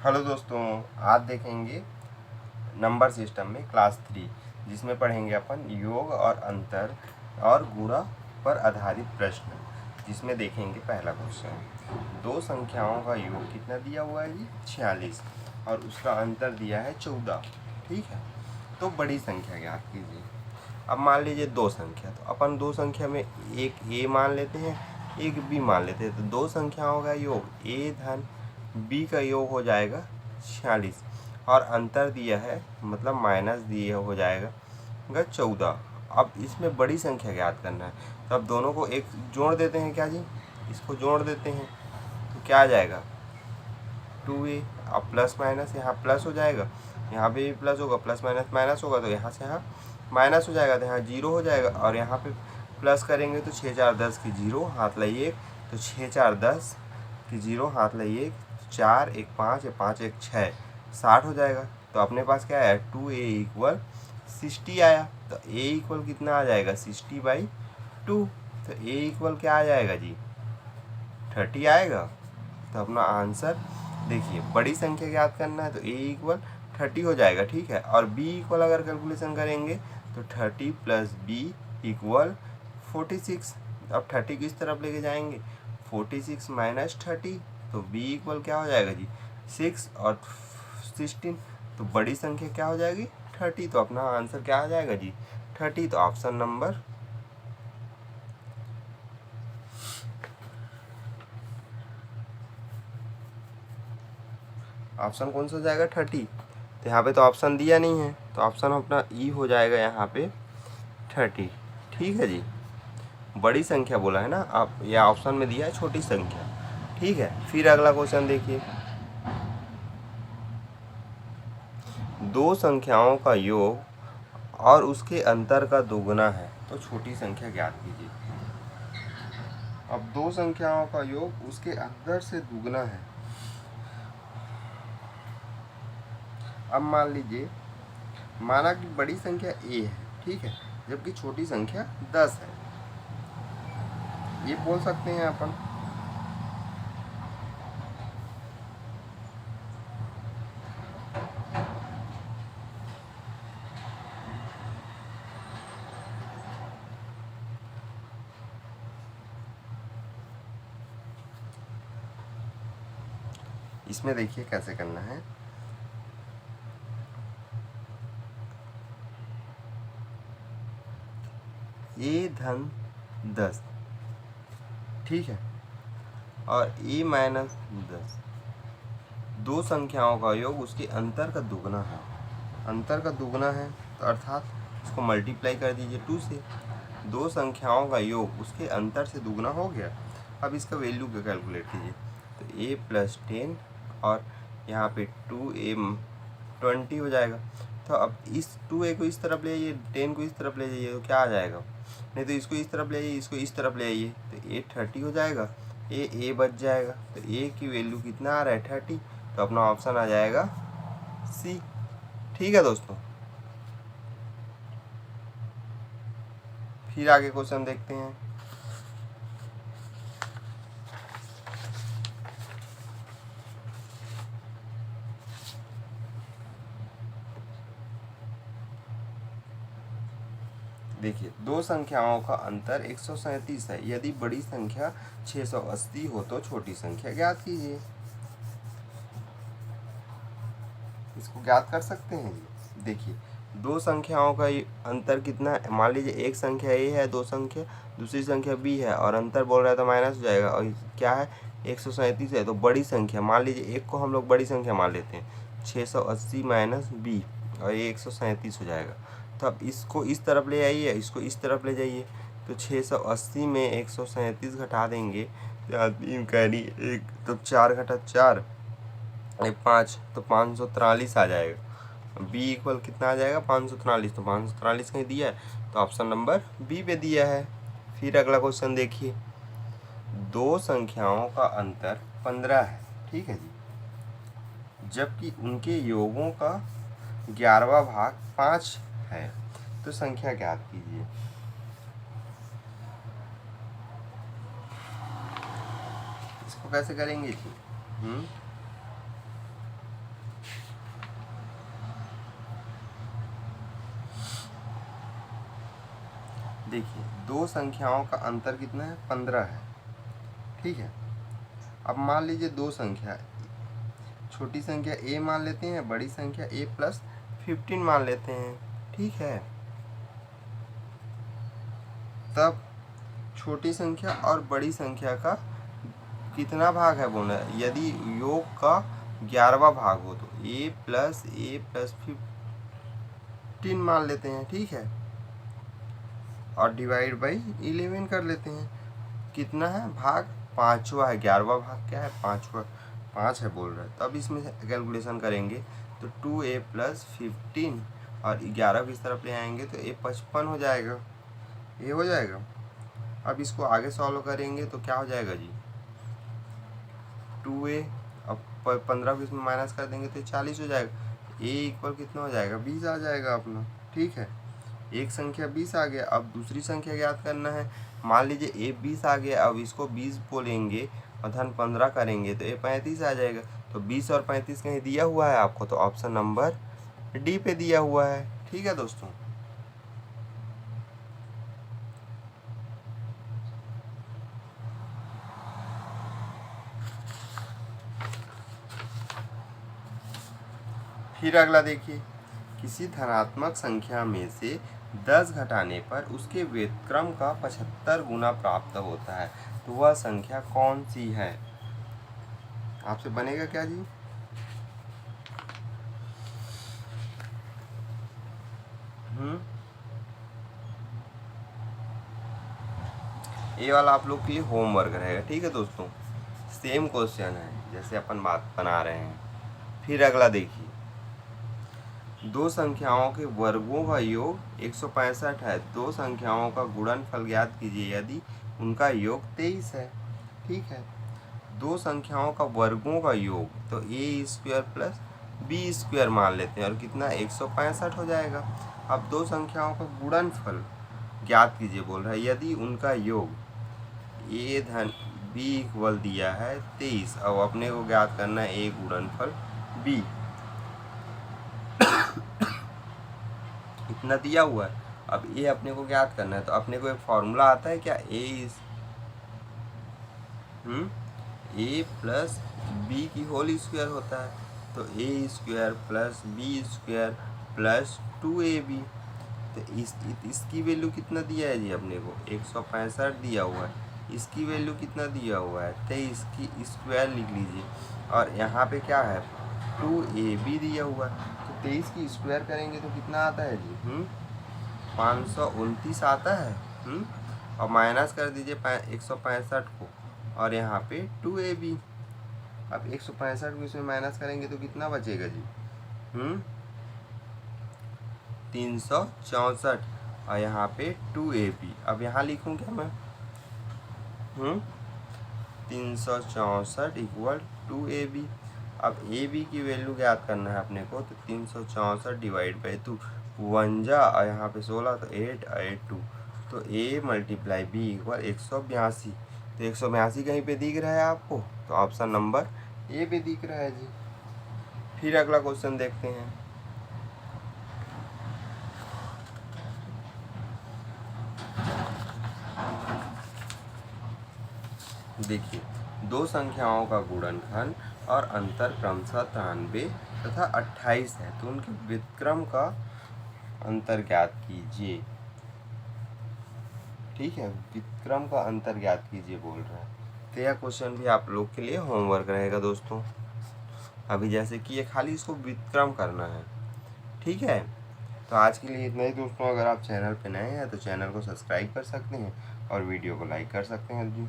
Hello दोस्तों, आज देखेंगे नंबर सिस्टम में क्लास 3 जिसमें पढ़ेंगे अपन योग और अंतर और गुणा पर आधारित प्रश्न। जिसमें देखेंगे पहला क्वेश्चन, दो संख्याओं का योग कितना दिया हुआ है जी 46 और उसका अंतर दिया है 14। ठीक है, तो बड़ी संख्या ज्ञात कीजिए। अब मान लीजिए दो संख्या, तो अपन दो संख्या में एक ए मान लेते हैं, एक बी मान लेते हैं। तो दो संख्याओं का योग ए धन बी का योग हो जाएगा 46 और अंतर दिया है मतलब माइनस दिए हो जाएगा 14। अब इसमें बड़ी संख्या ज्ञात करना है, तो अब दोनों को एक जोड़ देते हैं। क्या जी, इसको जोड़ देते हैं तो क्या आ जाएगा 2a। अब प्लस माइनस यहाँ प्लस हो जाएगा, यहाँ पे भी प्लस होगा, प्लस माइनस माइनस होगा तो यहाँ से यहाँ माइनस हो जाएगा, तो यहाँ जीरो हो जाएगा। और यहाँ पे प्लस करेंगे तो 6 4 10 की जीरो हाथ लाइए, तो 6 4 10 की जीरो हाथ लाइए, 4 1 5 5 1 6 60 हो जाएगा। तो अपने पास क्या है 2a इक्वल 60 आया। तो a इक्वल कितना आ जाएगा 60/2। तो a इक्वल क्या आ जाएगा जी 30 आएगा। तो अपना आंसर देखिए, बड़ी संख्या ज्ञात करना है तो a इक्वल 30 हो जाएगा। ठीक है, और b इक्वल अगर कैलकुलेशन करेंगे तो 30 + b इक्वल 46। अब 30 किस तरफ लेके जाएंगे 46 - 30, तो b इक्वल क्या हो जाएगा जी 6 और 16। तो बड़ी संख्या क्या हो जाएगी 30। तो अपना आंसर क्या आ जाएगा जी 30। तो ऑप्शन नंबर ऑप्शन कौन सा हो जाएगा 30। तो यहाँ पे तो ऑप्शन दिया नहीं है, तो ऑप्शन अपना ई हो जाएगा यहाँ पे 30। ठीक है जी, बड़ी संख्या बोला है ना आप, या ऑप्शन में दिया है छोटी संख्या। ठीक है, फिर अगला क्वेश्चन देखिए, दो संख्याओं का योग और उसके अंतर का दोगुना है तो छोटी संख्या ज्ञात कीजिए। अब दो संख्याओं का योग उसके अंतर से दुगना है। अब मान लीजिए, माना कि बड़ी संख्या a है, ठीक है, जबकि छोटी संख्या 10 है। ये बोल सकते हैं अपन इसमें देखिए कैसे करना है। a धन 10, ठीक है, और a माइनस 10, दो संख्याओं का योग उसके अंतर का दुगना है। अंतर का दुगना है तो अर्थात इसको मल्टीप्लाई कर दीजिए 2 से। दो संख्याओं का योग उसके अंतर से दुगना हो गया। अब इसका वैल्यू क्या कैलकुलेट कीजिए, तो a + 10 और यहाँ पे 2a 20 हो जाएगा। तो अब इस 2a को इस तरफ ले जाइए, 10 को इस तरफ ले जाइए, तो क्या आ जाएगा, नहीं तो इसको इस तरफ ले जाइए, इसको इस तरफ ले आइए, तो a 30 हो जाएगा, a बच जाएगा। तो a की वैल्यू कितना आ रहा है 30। तो अपना ऑप्शन आ जाएगा सी। ठीक है दोस्तों, फिर आगे क्वेश्चन देखते हैं। देखिए, दो संख्याओं का अंतर 137 है। यदि बड़ी संख्या 680 हो तो छोटी संख्या ज्ञात कीजिए। इसको ज्ञात कर सकते हैं जी। देखिए, दो संख्याओं का अंतर कितना है, मान लीजिए एक संख्या a है, दो संख्या दूसरी संख्या b है, और अंतर बोल रहा है तो माइनस हो जाएगा। और क्या है 137 है, तो बड़ी संख्या मान लीजिए एक को हम लोग बड़ी संख्या मान लेते हैं, 680 - b, और ये 137 हो जाएगा। तो अब इसको इस तरफ ले आइए, इसको इस तरफ ले जाइए, तो 680 में 137 घटा देंगे तो 3 कैरी 1, तो 4 घटा 4 5, तो 543 आ जाएगा। b इक्वल कितना आ जाएगा 543। तो 543 कहीं दिया है, तो ऑप्शन नंबर बी पे दिया है। फिर अगला क्वेश्चन देखिए, दो संख्याओं का अंतर 15 है, ठीक है जी, जबकि उनके योगों का 11वां भाग 5 है, तो संख्या ज्ञात कीजिए। इसको कैसे करेंगे जी, देखिए दो संख्याओं का अंतर कितना है, 15 है। ठीक है, अब मान लीजिए दो संख्या, छोटी संख्या a मान लेते हैं, बड़ी संख्या a प्लस 15 मान लेते हैं। ठीक है, तब छोटी संख्या और बड़ी संख्या का कितना भाग है बोला, यदि योग का 11वां भाग हो तो a प्लस 15 मान लेते हैं। ठीक है, और डिवाइड बाई 11 कर लेते हैं। कितना है भाग, 5वां है। 11वां भाग क्या है, 5वां, 5 है बोल रहा है। तब इसमें से कैलकुलेशन करेंगे तो 2a प्लस 15 और 11 को इस तरफ ले आएंगे तो a 55 हो जाएगा, ये हो जाएगा। अब इसको आगे सॉल्व करेंगे तो क्या हो जाएगा जी, 2a, अब 15 को इसमें माइनस कर देंगे तो 40 हो जाएगा। a इक्वल कितना हो जाएगा, 20 आ जाएगा अपना। ठीक है, एक संख्या 20 आ गया। अब दूसरी संख्या ज्ञात करना है। मान लीजिए a 20 आ गया, अब इसको 20 बोलेंगे और धन 15 करेंगे तो a 35 आ जाएगा। तो 20 और 35 कहीं दिया हुआ है आपको, तो ऑप्शन नंबर डी पे दिया हुआ है। ठीक है दोस्तों, फिर अगला देखिए, किसी धनात्मक संख्या में से 10 घटाने पर उसके व्युत्क्रम का 75 गुना प्राप्त होता है, तो वह संख्या कौन सी है। आपसे बनेगा क्या जी, ये वाला आप लोग के लिए होमवर्क रहेगा। ठीक है दोस्तों, सेम क्वेश्चन है जैसे अपन बात बना रहे हैं। फिर अगला देखिए, दो संख्याओं के वर्गों का योग 165 है, दो संख्याओं का गुणनफल ज्ञात कीजिए यदि उनका योग 23 है। ठीक है, दो संख्याओं का वर्गों का योग तो a square plus b square मान लेते हैं और कितना 165 हो जाएगा। अब दो संख्याओं का गुणनफल ज्ञात कीजिए बोल रहा है यदि उनका योग a धन b इक्वल दिया है 23। अब अपने को ज्ञात करना है a गुणनफल b, इतना दिया हुआ है। अब a अपने को ज्ञात करना है, तो अपने को एक फॉर्मूला आता है क्या, a प्लस बी की होल स्क्वायर होता है। तो a square plus B square plus 2ab। तो इसकी वैल्यू कितना दिया है जी अपने को, 165 दिया हुआ है। इसकी वैल्यू कितना दिया हुआ है, 23 की स्क्वायर लिख लीजिए। और यहाँ पे क्या है, 2ab दिया हुआ है। तो 23 की स्क्वायर करेंगे तो कितना आता है जी, 529 आता है। और माइनस कर दीजिए 165 को और यहाँ पे 2ab। अब 165 को इसमें माइनस करेंगे तो कितना बचेगा जी, 364 और यहाँ पे 2ab। अब यहाँ लिखूँ क्या मैं, 364 इक्वल 2ab। अब ab की वैल्यू ज्ञात करना है अपने को, तो 364 डिवाइड बाई 2, 1 जा और यहाँ पे 16 तो 8 8 2, तो a मल्टीप्लाई b इक्वल 182। तो 182 कहीं पे दिख रहा है आपको, तो ऑप्शन नंबर ए पे दिख रहा है जी। फिर अगला क्वेश्चन देखते हैं। देखिए, दो संख्याओं का गुणनखंड और अंतर क्रमशः 93 तथा 28 है, तो उनके व्युत्क्रम का अंतर ज्ञात कीजिए। ठीक है, व्युत्क्रम का अंतर ज्ञात कीजिए बोल रहा है। तो यह क्वेश्चन भी आप लोग के लिए होमवर्क रहेगा दोस्तों। अभी जैसे कि ये खाली इसको व्युत्क्रम करना है। ठीक है, तो आज के लिए इतना ही दोस्तों। अगर आप चैनल पे नए हैं तो चैनल को सब्सक्राइब कर सकते हैं और वीडियो को लाइक कर सकते हैं जी।